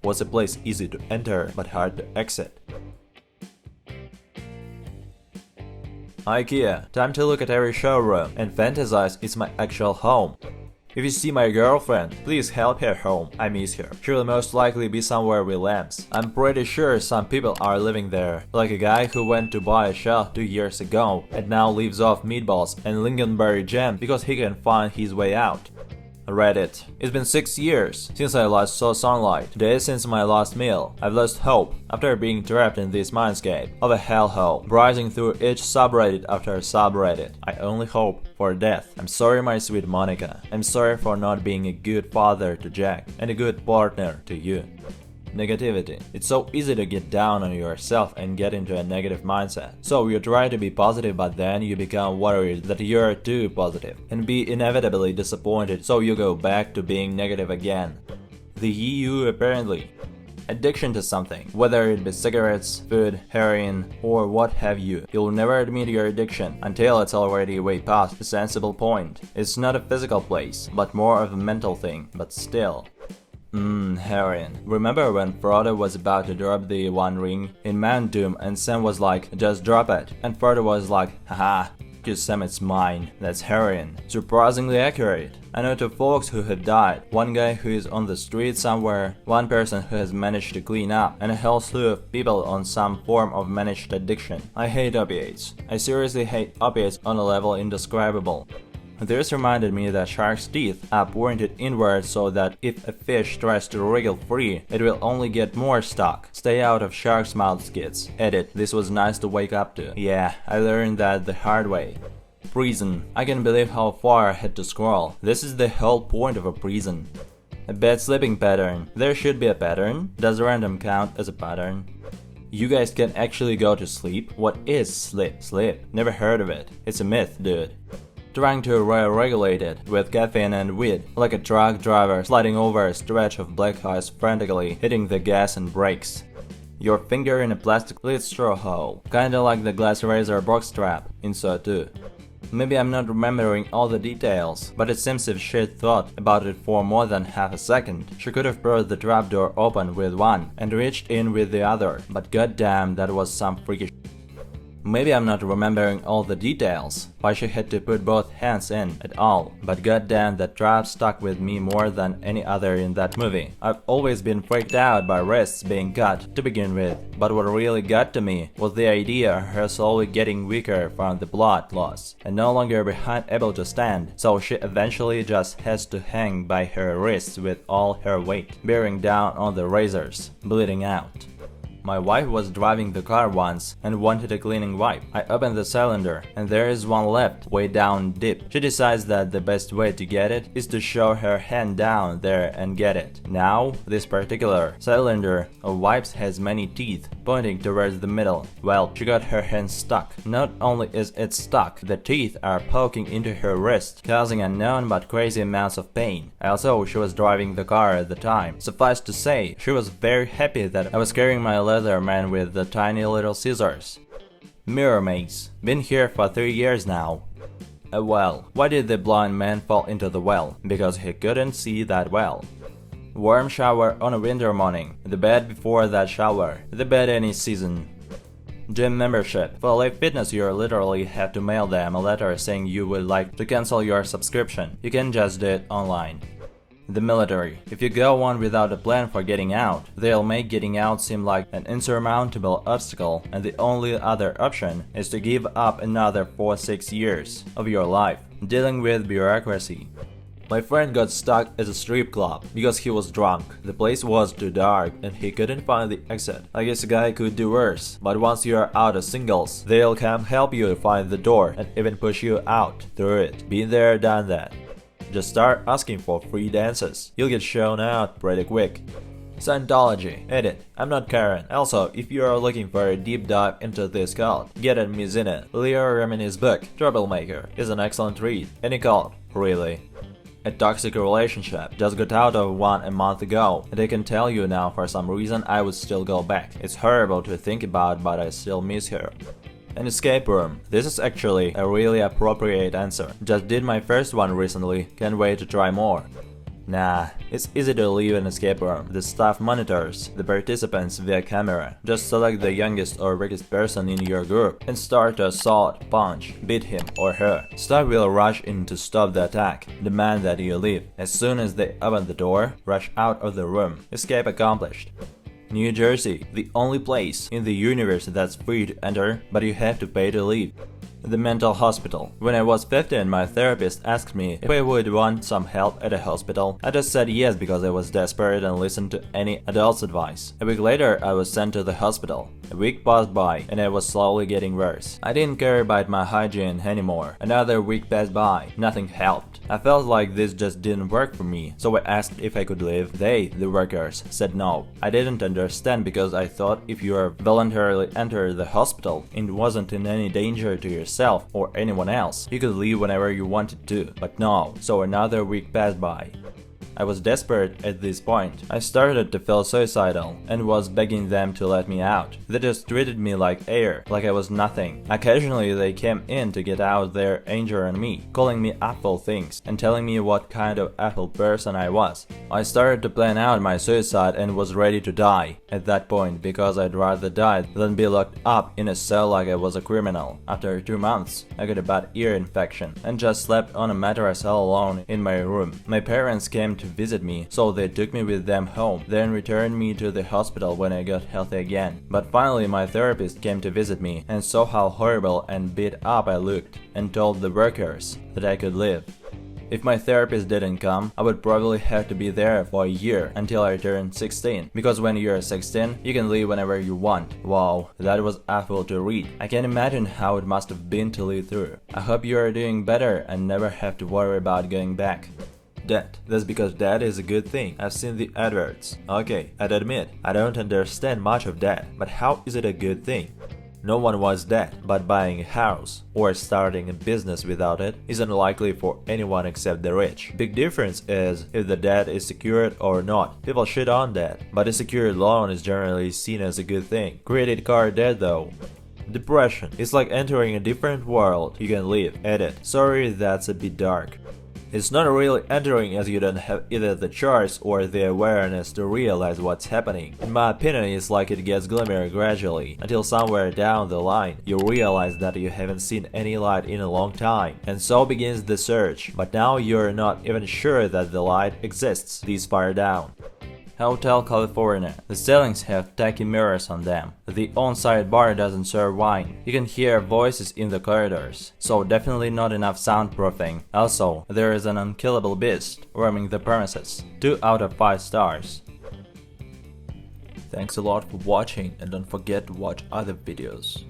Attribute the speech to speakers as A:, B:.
A: Was a place easy to enter but hard to exit? IKEA. Time to look at every showroom and fantasize it's my actual home. If you see my girlfriend, please help her home. I miss her. She'll most likely be somewhere with lamps. I'm pretty sure some people are living there. Like a guy who went to buy a shell 2 years ago and now lives off meatballs and lingonberry jam because he can find his way out. Reddit. It's been 6 years since I last saw sunlight. Days since my last meal. I've lost hope after being trapped in this mindscape of a hellhole, browsing through each subreddit after subreddit. I only hope for death. I'm sorry, my sweet Monica. I'm sorry for not being a good father to Jack and a good partner to you. Negativity. It's so easy to get down on yourself and get into a negative mindset. So you try to be positive, but then you become worried that you're too positive and be inevitably disappointed, so you go back to being negative again. The EU apparently. Addiction to something, whether it be cigarettes, food, heroin, or what have you, you'll never admit your addiction until it's already way past a sensible point. It's not a physical place, but more of a mental thing, but still. Heroin. Remember when Frodo was about to drop the One Ring in Mount Doom and Sam was like, just drop it, and Frodo was like, haha, cause Sam, it's mine. That's heroin. Surprisingly accurate. I know 2 folks who have died, one guy who is on the street somewhere, one person who has managed to clean up, and a whole slew of people on some form of managed addiction. I hate opiates. I seriously hate opiates on a level indescribable. This reminded me that sharks' teeth are pointed inward so that if a fish tries to wriggle free, it will only get more stuck. Stay out of sharks' mouths, kids. Edit. This was nice to wake up to. Yeah, I learned that the hard way. Prison. I can't believe how far I had to scroll. This is the whole point of a prison. A bad sleeping pattern. There should be a pattern. Does random count as a pattern? You guys can actually go to sleep? What is sleep? Sleep? Never heard of it. It's a myth, dude. Trying to regulate it with caffeine and weed, like a truck driver sliding over a stretch of black ice frantically, hitting the gas and brakes. Your finger in a plastic lid straw hole, kinda like the glass razor box strap in Saw 2. Maybe I'm not remembering all the details, but it seems if she'd thought about it for more than half a second, she could have brought the trapdoor open with one and reached in with the other, but goddamn, that was some freaky. Maybe I'm not remembering all the details, why she had to put both hands in at all, but goddamn, that trap stuck with me more than any other in that movie. I've always been freaked out by wrists being cut to begin with, but what really got to me was the idea of her slowly getting weaker from the blood loss and no longer behind able to stand, so she eventually just has to hang by her wrists with all her weight, bearing down on the razors, bleeding out. My wife was driving the car once and wanted a cleaning wipe. I opened the cylinder and there is one left, way down deep. She decides that the best way to get it is to show her hand down there and get it. Now, this particular cylinder of wipes has many teeth pointing towards the middle. Well, she got her hand stuck. Not only is it stuck, the teeth are poking into her wrist, causing unknown but crazy amounts of pain. Also, she was driving the car at the time. Suffice to say, she was very happy that I was carrying my leather man with the tiny little scissors. Mirror maze. Been here for 3 years now. A well. Why did the blind man fall into the well? Because he couldn't see that well. Warm shower on a winter morning. The bed before that shower. The bed any season. Gym membership. For Live Fitness, you literally have to mail them a letter saying you would like to cancel your subscription. You can just do it online. The military. If you go on without a plan for getting out, they'll make getting out seem like an insurmountable obstacle, and the only other option is to give up another 4-6 years of your life dealing with bureaucracy. My friend got stuck at a strip club because he was drunk. The place was too dark and he couldn't find the exit. I guess a guy could do worse, but once you're out of singles, they'll come help you find the door and even push you out through it. Been there, done that. Just start asking for free dances. You'll get shown out pretty quick. Scientology. Edit. I'm not Karen. Also, if you are looking for a deep dive into this cult, get at Mizina. Leo Remini's book, Troublemaker, is an excellent read. Any cult, really. A toxic relationship. Just got out of one a month ago, and I can tell you now for some reason I would still go back. It's horrible to think about, but I still miss her. An escape room. This is actually a really appropriate answer. Just did my first one recently, can't wait to try more. Nah, it's easy to leave an escape room. The staff monitors the participants via camera. Just select the youngest or weakest person in your group and start to assault, punch, beat him or her. Staff will rush in to stop the attack, demand that you leave. As soon as they open the door, rush out of the room. Escape accomplished. New Jersey, the only place in the universe that's free to enter, but you have to pay to leave. The mental hospital. When I was 15, my therapist asked me if I would want some help at a hospital. I just said yes because I was desperate and listened to any adult's advice. A week later, I was sent to the hospital. A week passed by, and I was slowly getting worse. I didn't care about my hygiene anymore. Another week passed by. Nothing helped. I felt like this just didn't work for me, so I asked if I could leave. They, the workers, said no. I didn't understand because I thought if you are voluntarily entered the hospital and wasn't in any danger to yourself or anyone else, you could leave whenever you wanted to. But no, so another week passed by. I was desperate at this point. I started to feel suicidal and was begging them to let me out. They just treated me like air, like I was nothing. Occasionally they came in to get out their anger on me, calling me awful things and telling me what kind of awful person I was. I started to plan out my suicide and was ready to die at that point because I'd rather die than be locked up in a cell like I was a criminal. After 2 months, I got a bad ear infection and just slept on a mattress all alone in my room. My parents came to visit me, so they took me with them home, then returned me to the hospital when I got healthy again. But finally my therapist came to visit me and saw how horrible and beat up I looked and told the workers that I could live. If my therapist didn't come, I would probably have to be there for a year until I turned 16, because when you're 16, you can leave whenever you want. Wow, that was awful to read. I can't imagine how it must have been to live through. I hope you are doing better and never have to worry about going back. Debt. That's because debt is a good thing. I've seen the adverts. Okay, I'd admit, I don't understand much of debt, but how is it a good thing? No one wants debt, but buying a house or starting a business without it is unlikely for anyone except the rich. Big difference is if the debt is secured or not. People shit on debt, but a secured loan is generally seen as a good thing. Credit card debt though. Depression. It's like entering a different world you can live. Edit. Sorry, that's a bit dark. It's not really entering as you don't have either the choice or the awareness to realize what's happening. In my opinion, it's like it gets gloomier gradually, until somewhere down the line, you realize that you haven't seen any light in a long time, and so begins the search, but now you're not even sure that the light exists this far down. Hotel California. The ceilings have tacky mirrors on them. The on-site bar doesn't serve wine. You can hear voices in the corridors, so definitely not enough soundproofing. Also, there is an unkillable beast roaming the premises. 2 out of 5 stars. Thanks a lot for watching and don't forget to watch other videos.